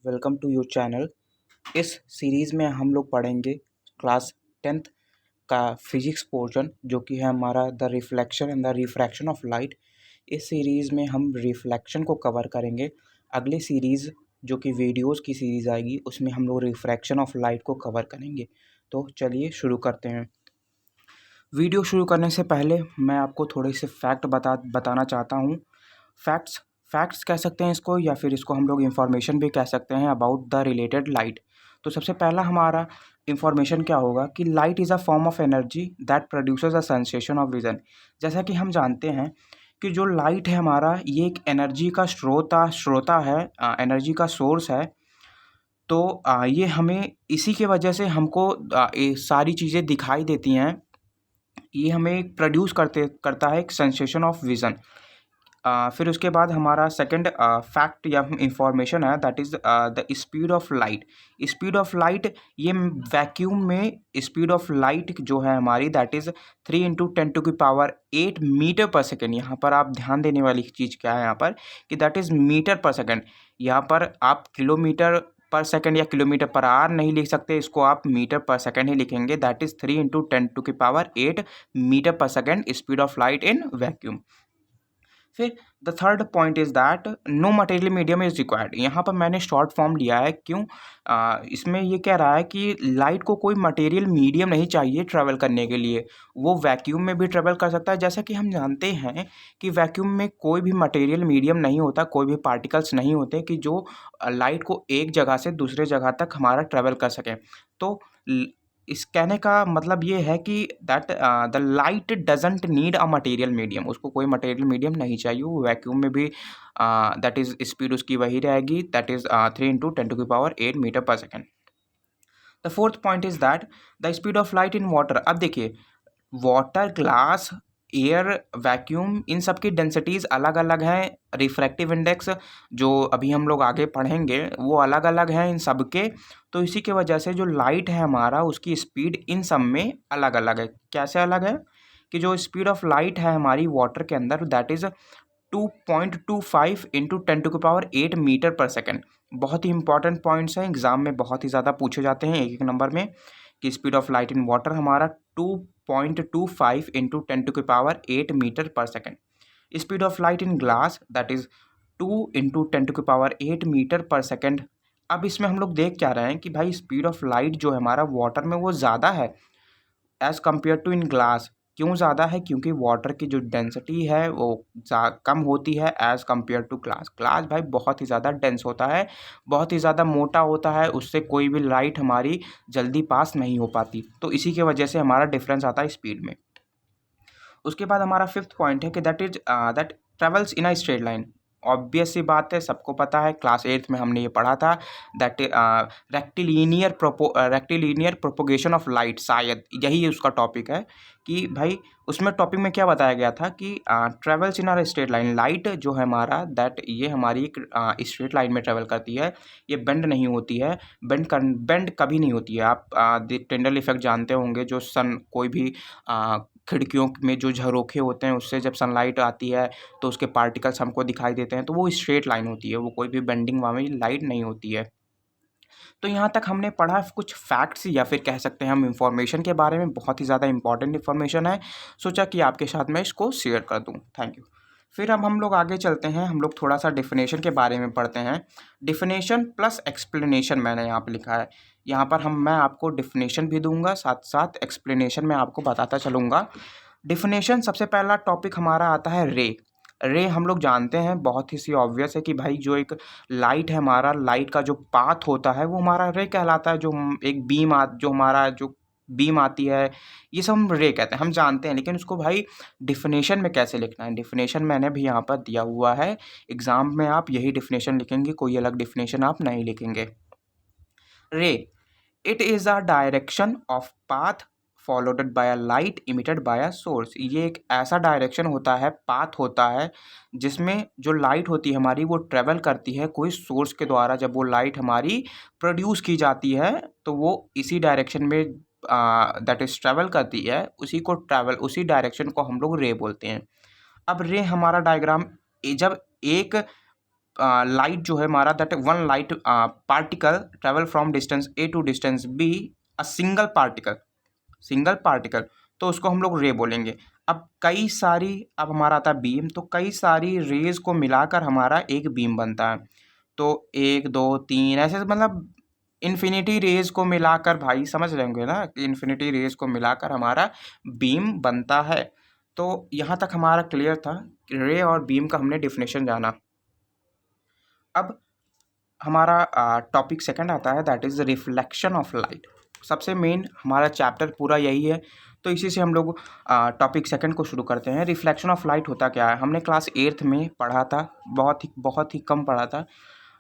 Welcome to your channel. इस series में हम लोग पढ़ेंगे क्लास 10th का फिजिक्स पोर्शन, जो कि है हमारा the reflection and the refraction of light. इस सीरीज़ में हम रिफ्लेक्शन को कवर करेंगे। अगली सीरीज़ जो कि वीडियोस की सीरीज़ आएगी, उसमें हम लोग रिफ्रैक्शन ऑफ लाइट को कवर करेंगे। तो चलिए शुरू करते हैं। वीडियो शुरू करने से पहले मैं आपको थोड़े से फैक्ट बताना चाहता हूँ। फैक्ट्स फैक्ट्स कह सकते हैं इसको, या फिर इसको हम लोग इंफॉर्मेशन भी कह सकते हैं अबाउट द रिलेटेड लाइट। तो सबसे पहला हमारा इंफॉर्मेशन क्या होगा कि light is a form of energy that produces a sensation of vision. जैसा कि हम जानते हैं कि जो लाइट है हमारा, ये एक एनर्जी का स्रोता है, एनर्जी का सोर्स है। तो ये हमें इसी के वजह से हमको ये सारी चीज़ें दिखाई देती हैं। ये हमें प्रोड्यूस करता है एक सेंसेशन ऑफ विज़न। फिर उसके बाद हमारा सेकंड फैक्ट या इंफॉर्मेशन है, that is the speed of light. Speed of light, ये वैक्यूम में स्पीड ऑफ लाइट जो है हमारी, that is 3 × 10⁸ metre per second. यहाँ पर आप ध्यान देने वाली चीज़ क्या है यहाँ पर कि that is metre per second. यहाँ पर आप किलोमीटर पर सेकेंड या किलोमीटर पर आवर नहीं लिख सकते, इसको आप मीटर पर सेकेंड ही लिखेंगे। That is 3 × 10⁸ metre per second speed of light in vacuum. फिर the third point is that no material medium is required. यहाँ पर मैंने शॉर्ट फॉर्म लिया है, क्यों? इसमें ये कह रहा है कि लाइट को कोई मटेरियल मीडियम नहीं चाहिए ट्रैवल करने के लिए। वो वैक्यूम में भी ट्रैवल कर सकता है। जैसा कि हम जानते हैं कि वैक्यूम में कोई भी मटेरियल मीडियम नहीं होता, कोई भी पार्टिकल्स नहीं होते कि जो लाइट को एक जगह से दूसरे जगह तक हमारा ट्रैवल कर सकें। तो इस कहने का मतलब ये है कि that the light doesn't need a material medium. उसको कोई मटेरियल मीडियम नहीं चाहिए, वो वैक्यूम में भी दैट इज़ स्पीड उसकी वही रहेगी, that is 3 × 10⁸ metre per second. The fourth point is that the speed of light in water. अब देखिए, वाटर, ग्लास, एयर, वैक्यूम, इन सब की डेंसिटीज़ अलग अलग हैं। रिफ्रैक्टिव इंडेक्स जो अभी हम लोग आगे पढ़ेंगे वो अलग अलग हैं इन सब के। तो इसी की वजह से जो लाइट है हमारा, उसकी स्पीड इन सब में अलग अलग है। कैसे अलग है कि जो स्पीड ऑफ लाइट है हमारी वाटर के अंदर, that is 2.25 × 10⁸ metre per second. बहुत ही इंपॉर्टेंट पॉइंट्स हैं, एग्जाम में बहुत ही ज़्यादा पूछे जाते हैं एक एक नंबर में, कि speed of light in water हमारा 2.25 × 10⁸ metre per second. Speed of light in glass, that is 2 × 10⁸ metre per second. अब इसमें हम लोग देख क्या रहे हैं कि भाई स्पीड ऑफ लाइट जो है हमारा वाटर में, वो ज़्यादा है as compare to in glass. क्यों ज़्यादा है? क्योंकि वाटर की जो डेंसिटी है वो कम होती है as compare to glass. Glass भाई बहुत ही ज़्यादा डेंस होता है, बहुत ही ज़्यादा मोटा होता है, उससे कोई भी लाइट हमारी जल्दी पास नहीं हो पाती। तो इसी की वजह से हमारा डिफरेंस आता है स्पीड में। उसके बाद हमारा फिफ्थ पॉइंट है कि that travels in a straight line. Obvious सी बात है, सबको पता है, क्लास 8th में हमने ये पढ़ा था, that rectilinear propagation of light. शायद यही उसका टॉपिक है कि भाई उसमें टॉपिक में क्या बताया गया था कि travels in are straight line. Light जो है हमारा, दैट ये हमारी एक स्ट्रेट लाइन में ट्रेवल करती है, ये बेंड नहीं होती है। बेंड कभी नहीं होती है। आप टिंडल इफेक्ट जानते होंगे, जो सन कोई भी खिड़कियों में जो झरोखे होते हैं, उससे जब सनलाइट आती है तो उसके पार्टिकल्स हमको दिखाई देते हैं, तो वो स्ट्रेट लाइन होती है, वो कोई भी बेंडिंग वाली लाइट नहीं होती है। तो यहाँ तक हमने पढ़ा कुछ फैक्ट्स, या फिर कह सकते हैं हम इंफॉर्मेशन के बारे में। बहुत ही ज़्यादा इंपॉर्टेंट इंफॉर्मेशन है, सोचा कि आपके साथ मैं इसको शेयर कर दूँ। Thank you. फिर अब हम लोग आगे चलते हैं, हम लोग थोड़ा सा डिफिनेशन के बारे में पढ़ते हैं। डिफिनेशन प्लस एक्सप्लेनेशन मैंने यहाँ पर लिखा है। यहाँ पर मैं आपको डिफिनेशन भी दूंगा, साथ साथ एक्सप्लेनेशन में आपको बताता चलूँगा। डिफिनेशन, सबसे पहला टॉपिक हमारा आता है रे। रे हम लोग जानते हैं, बहुत ही सी ऑब्वियस है कि भाई जो एक लाइट है हमारा, लाइट का जो पाथ होता है वो हमारा रे कहलाता है। जो एक जो हमारा जो बीम आती है, ये सब हम रे कहते हैं, हम जानते हैं। लेकिन उसको भाई डिफिनेशन में कैसे लिखना है, डिफिनेशन मैंने भी यहाँ पर दिया हुआ है। एग्जाम में आप यही डिफिनेशन लिखेंगे, कोई अलग डिफिनेशन आप नहीं लिखेंगे। Ray, it is a direction of path followed by a light emitted by a source. ये एक ऐसा डायरेक्शन होता है, पाथ होता है, जिसमें जो लाइट होती है हमारी, वो ट्रेवल करती है कोई सोर्स के द्वारा। जब वो लाइट हमारी प्रोड्यूस की जाती है तो वो इसी डायरेक्शन में दैट इज ट्रेवल करती है, उसी डायरेक्शन को हम लोग रे बोलते हैं। अब रे हमारा डायग्राम, जब एक लाइट जो है हमारा, that one light particle travel from distance A to distance B, a single particle, तो उसको हम लोग रे बोलेंगे। अब कई सारी, अब हमारा आता है बीम, तो कई सारी रेज को मिलाकर हमारा एक बीम बनता है। तो 1 2 3 ऐसे मतलब इन्फिनिटी रेज को मिलाकर, भाई समझ रहे होंगे ना कि इन्फिनिटी रेज को मिलाकर हमारा बीम बनता है। तो यहाँ तक हमारा क्लियर था, रे और बीम का हमने डिफिनेशन जाना। अब हमारा टॉपिक सेकंड आता है, that is reflection of light. सबसे मेन हमारा चैप्टर पूरा यही है, तो इसी से हम लोग टॉपिक सेकंड को शुरू करते हैं। रिफ्लेक्शन ऑफ लाइट होता क्या है, हमने क्लास 8th में पढ़ा था, बहुत ही कम पढ़ा था।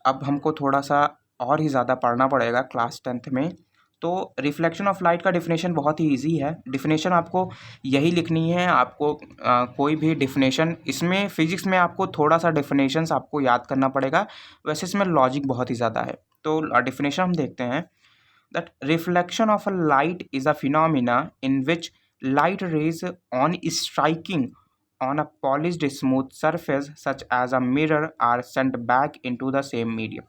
अब हमको थोड़ा सा और ही ज़्यादा पढ़ना पड़ेगा क्लास 10th में। तो रिफ्लेक्शन ऑफ लाइट का डिफिनेशन बहुत ही ईजी है। डिफिनेशन आपको यही लिखनी है, आपको कोई भी डिफिनेशन, इसमें फिजिक्स में आपको थोड़ा सा डिफिनेशंस आपको याद करना पड़ेगा, वैसे इसमें लॉजिक बहुत ही ज़्यादा है। तो डिफिनेशन हम देखते हैं, that reflection of a light is a phenomena in which light rays on striking on a polished smooth surface such as a mirror are sent back into the same medium.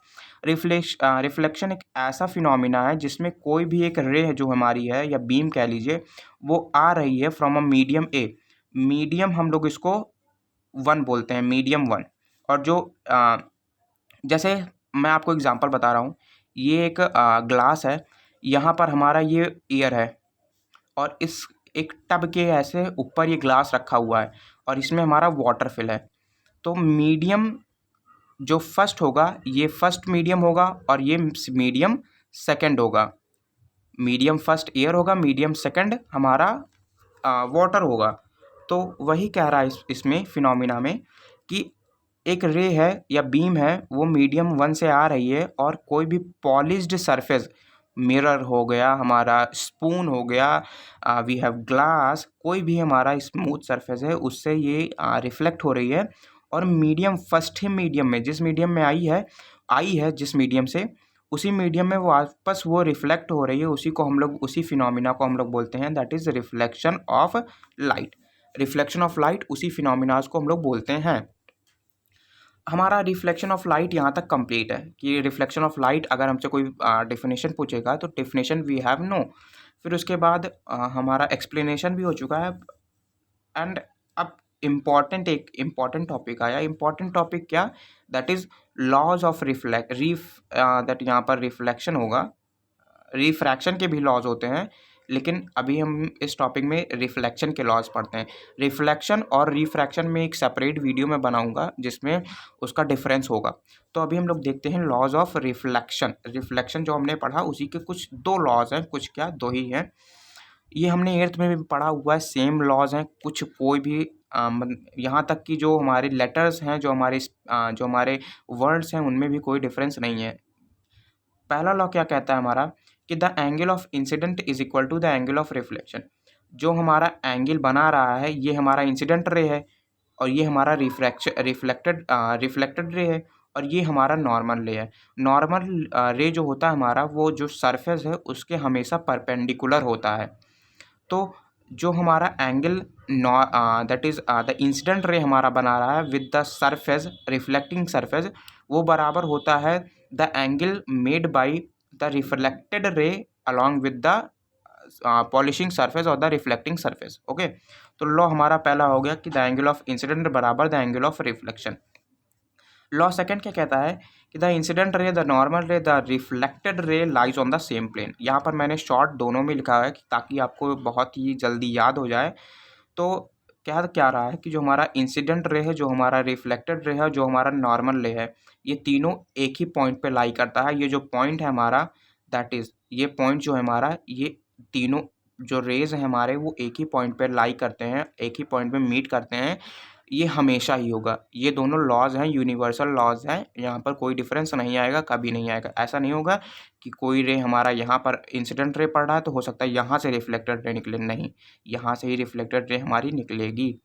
Reflection एक ऐसा phenomena है जिसमें कोई भी एक रे जो हमारी है या बीम कह लीजिए, वो आ रही है from a medium A. Medium हम लोग इसको 1 बोलते हैं, मीडियम 1। और जो जैसे मैं आपको एग्जांपल बता रहा हूँ, ये एक ग्लास है, यहाँ पर हमारा ये एयर है और इस एक टब के ऐसे ऊपर ये ग्लास रखा हुआ है और इसमें हमारा वाटर फिल है। तो मीडियम जो फर्स्ट होगा, ये फर्स्ट मीडियम होगा और ये मीडियम सेकंड होगा। मीडियम फर्स्ट एयर होगा, मीडियम सेकंड हमारा वाटर होगा। तो वही कह रहा है इसमें फिनोमिना में कि एक रे है या बीम है, वो मीडियम 1 से आ रही है और कोई भी पॉलिश्ड सरफेस, मिरर हो गया, हमारा स्पून हो गया, वी हैव ग्लास, कोई भी हमारा स्मूथ सरफेस है, उससे ये रिफ्लेक्ट हो रही है। और मीडियम फर्स्ट ही मीडियम में, जिस मीडियम में आई है जिस मीडियम से, उसी मीडियम में वापस वो रिफ्लेक्ट हो रही है। उसी को हम लोग, उसी फिनोमिना को हम लोग बोलते हैं, that is reflection of light. Reflection of light, उसी फिनोमिनाज को हम लोग बोलते हैं। हमारा रिफ्लेक्शन ऑफ लाइट यहाँ तक कंप्लीट है कि रिफ्लेक्शन ऑफ लाइट, अगर हमसे कोई डेफिनेशन पूछेगा तो डेफिनेशन वी हैव नो। फिर उसके बाद हमारा एक्सप्लेनेशन भी हो चुका है। एंड अब एक इम्पॉर्टेंट टॉपिक आया। इम्पॉर्टेंट टॉपिक क्या, that is laws of that यहाँ पर रिफ्लेक्शन होगा, रिफ्रैक्शन के भी लॉज होते हैं, लेकिन अभी हम इस टॉपिक में रिफ्लेक्शन के लॉज पढ़ते हैं। रिफ्लेक्शन और रिफ्रैक्शन में एक सेपरेट वीडियो में बनाऊंगा जिसमें उसका डिफरेंस होगा। तो अभी हम लोग देखते हैं लॉज ऑफ रिफ्लेक्शन जो हमने पढ़ा, उसी के कुछ 2 लॉज हैं, कुछ क्या 2 ही हैं। ये हमने 8th में भी पढ़ा हुआ है, सेम लॉज हैं। कुछ कोई भी यहाँ तक कि जो हमारे लेटर्स हैं, जो हमारे वर्ड्स हैं, उनमें भी कोई डिफरेंस नहीं है। पहला लॉ क्या कहता है हमारा, कि the angle of incident is equal to the angle of reflection. जो हमारा एंगल बना रहा है, ये हमारा इंसिडेंट रे है और ये हमारा रिफ्लेक्टेड रे है और ये हमारा नॉर्मल रे है। नॉर्मल रे जो होता है हमारा, वो जो सरफेस है उसके हमेशा परपेंडिकुलर होता है। तो जो हमारा angle that is the incident ray हमारा बना रहा है with the surface, reflecting surface, वो बराबर होता है the angle made by the reflected ray along with the polishing surface और द रिफ्लेक्टिंग सरफेस। ओके, तो लॉ हमारा पहला हो गया कि द एंगल ऑफ इंसिडेंट बराबर the angle of reflection. Law second क्या कहता है कि the incident ray, the normal रे, the reflected ray lies on the same plane. यहाँ पर मैंने शॉर्ट दोनों में लिखा है ताकि आपको बहुत ही जल्दी याद हो जाए। तो क्या रहा है कि जो हमारा इंसिडेंट रे है, जो हमारा रिफ्लेक्टेड रे है, जो हमारा नॉर्मल रे है, ये तीनों एक ही पॉइंट पे लाई करता है। ये जो पॉइंट है हमारा, दैट इज़ ये पॉइंट जो है हमारा, ये तीनों जो रेज हैं हमारे, वो एक ही पॉइंट पे लाई करते हैं, एक ही पॉइंट पे मीट करते हैं। ये हमेशा ही होगा। ये दोनों लॉज हैं, यूनिवर्सल लॉज हैं, यहाँ पर कोई डिफरेंस नहीं आएगा, कभी नहीं आएगा। ऐसा नहीं होगा कि कोई रे हमारा यहाँ पर इंसिडेंट रे पड़ रहा है तो हो सकता है यहाँ से रिफ्लेक्टेड रे निकले, नहीं, यहाँ से ही रिफ्लेक्टेड रे हमारी निकलेगी।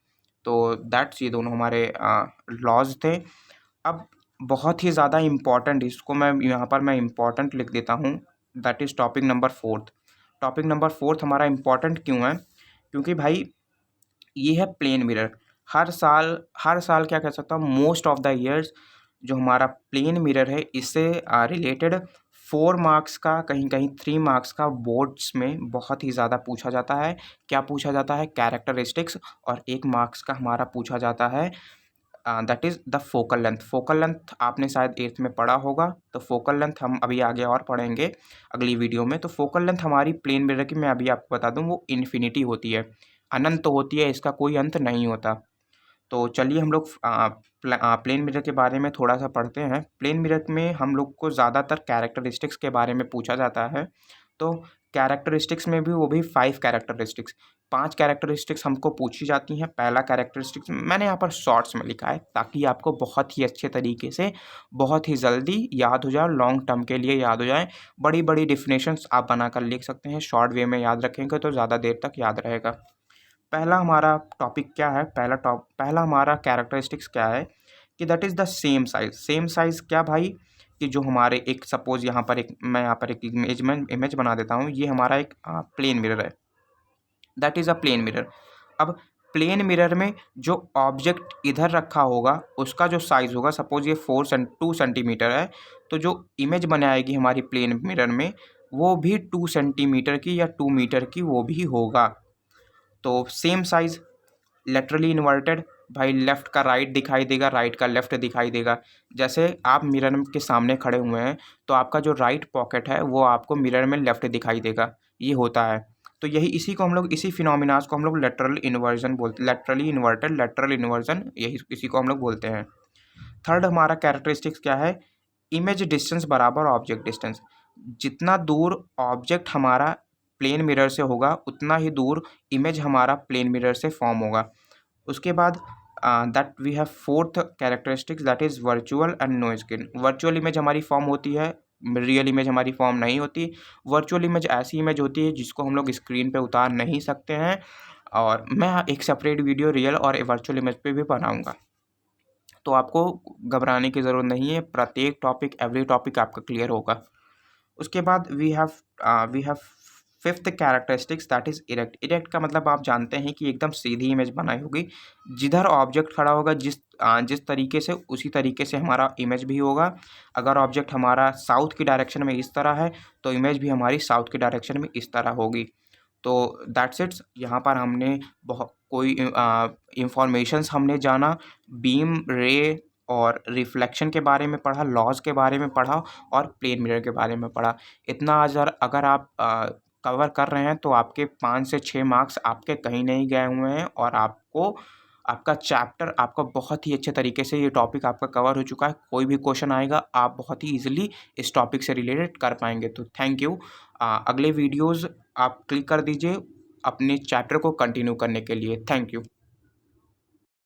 तो दैट्स, ये दोनों हमारे लॉज थे। अब बहुत ही ज़्यादा इम्पॉर्टेंट, इसको मैं यहाँ पर मैं इम्पॉर्टेंट लिख देता हूँ, that is topic number 4। Topic number 4 हमारा इम्पॉर्टेंट क्यों है, क्योंकि भाई ये है प्लेन मिरर। हर साल क्या कह सकता हूँ, मोस्ट ऑफ द ईयर्स जो हमारा प्लेन मिरर है इससे रिलेटेड 4 मार्क्स का, कहीं कहीं 3 मार्क्स का बोर्ड्स में बहुत ही ज़्यादा पूछा जाता है। क्या पूछा जाता है? कैरेक्टरिस्टिक्स। और 1 मार्क्स का हमारा पूछा जाता है that is the focal length. Focal length आपने शायद 8th में पढ़ा होगा, तो फोकल लेंथ हम अभी आगे और पढ़ेंगे अगली वीडियो में। तो फोकल लेंथ हमारी प्लेन मिरर की मैं अभी आपको बता दूं, वो इन्फिनिटी होती है, अनंत होती है, इसका कोई अंत नहीं होता। तो चलिए हम लोग प्लेन मिरर के बारे में थोड़ा सा पढ़ते हैं। प्लेन मिरर में हम लोग को ज़्यादातर कैरेक्टरिस्टिक्स के बारे में पूछा जाता है। तो कैरेक्टरिस्टिक्स में भी वो भी 5 कैरेक्टरिस्टिक्स, 5 कैरेक्टरिस्टिक्स हमको पूछी जाती हैं। पहला कैरेक्टरिस्टिक्स मैंने यहाँ पर शॉर्ट्स में लिखा है ताकि आपको बहुत ही अच्छे तरीके से बहुत ही जल्दी याद हो जाए, लॉन्ग टर्म के लिए याद हो जाए। बड़ी बड़ी डिफिनेशंस आप बनाकर लिख सकते हैं, शॉर्ट वे में याद रखेंगे तो ज़्यादा देर तक याद रहेगा। पहला हमारा टॉपिक क्या है? पहला हमारा कैरेक्टरिस्टिक्स क्या है कि that is the same size. Same size क्या भाई? कि जो हमारे एक सपोज़ यहाँ पर मैं यहाँ पर एक इमेज बना देता हूँ। ये हमारा एक प्लेन मिरर है, that is a plane mirror. अब प्लेन मिरर में जो ऑब्जेक्ट इधर रखा होगा उसका जो साइज़ होगा, सपोज़ ये 2 सेंटीमीटर है, तो जो इमेज बनाएगी हमारी प्लेन मिरर में वो भी 2 सेंटीमीटर की या 2 मीटर की वो भी होगा। तो सेम साइज़, लेटरली इन्वर्टेड, भाई लेफ़्ट का राइट दिखाई देगा, राइट का लेफ़्ट दिखाई देगा। जैसे आप मिरर के सामने खड़े हुए हैं तो आपका जो राइट पॉकेट है वो आपको मिरर में लेफ़्ट दिखाई देगा, ये होता है। तो यही इसी फिनोमिनास को हम लोग लेटरल इन्वर्जन बोलते, लेटरली इन्वर्टेड, लेटरल इन्वर्जन, यही इसी को हम लोग बोलते हैं। थर्ड हमारा कैरेक्टरिस्टिक्स क्या है? इमेज डिस्टेंस बराबर ऑब्जेक्ट डिस्टेंस। जितना दूर ऑब्जेक्ट हमारा प्लेन मिरर से होगा उतना ही दूर इमेज हमारा प्लेन मिरर से फॉर्म होगा। उसके बाद that we have fourth characteristics that is virtual and no skin. Virtual image हमारी फॉर्म होती है, रियल इमेज हमारी फॉर्म नहीं होती। वर्चुअल इमेज ऐसी इमेज होती है जिसको हम लोग स्क्रीन पे उतार नहीं सकते हैं, और मैं एक सेपरेट वीडियो रियल और वर्चुअल इमेज पे भी बनाऊंगा, तो आपको घबराने की ज़रूरत नहीं है। प्रत्येक टॉपिक, एवरी टॉपिक आपका क्लियर होगा। उसके बाद we have fifth characteristics that is erect. Erect का मतलब आप जानते हैं कि एकदम सीधी इमेज बनाई होगी, जिधर ऑब्जेक्ट खड़ा होगा जिस तरीके से, उसी तरीके से हमारा इमेज भी होगा। अगर ऑब्जेक्ट हमारा साउथ की डायरेक्शन में इस तरह है तो इमेज भी हमारी साउथ की डायरेक्शन में इस तरह होगी। तो दैट्स इट्स। यहाँ पर हमने बहुत कोई इंफॉर्मेशंस हमने जाना, बीम, रे और रिफ्लेक्शन के बारे में पढ़ा, लॉज के बारे में पढ़ा और प्लेन मिरर के बारे में पढ़ा। इतना अगर आप कवर कर रहे हैं तो आपके 5 से 6 मार्क्स आपके कहीं नहीं गए हुए हैं, और आपका चैप्टर आपका बहुत ही अच्छे तरीके से, ये टॉपिक आपका कवर हो चुका है। कोई भी क्वेश्चन आएगा आप बहुत ही ईजिली इस टॉपिक से रिलेटेड कर पाएंगे। तो थैंक यू। अगले वीडियोज़ आप क्लिक कर दीजिए अपने चैप्टर को कंटिन्यू करने के लिए। Thank you.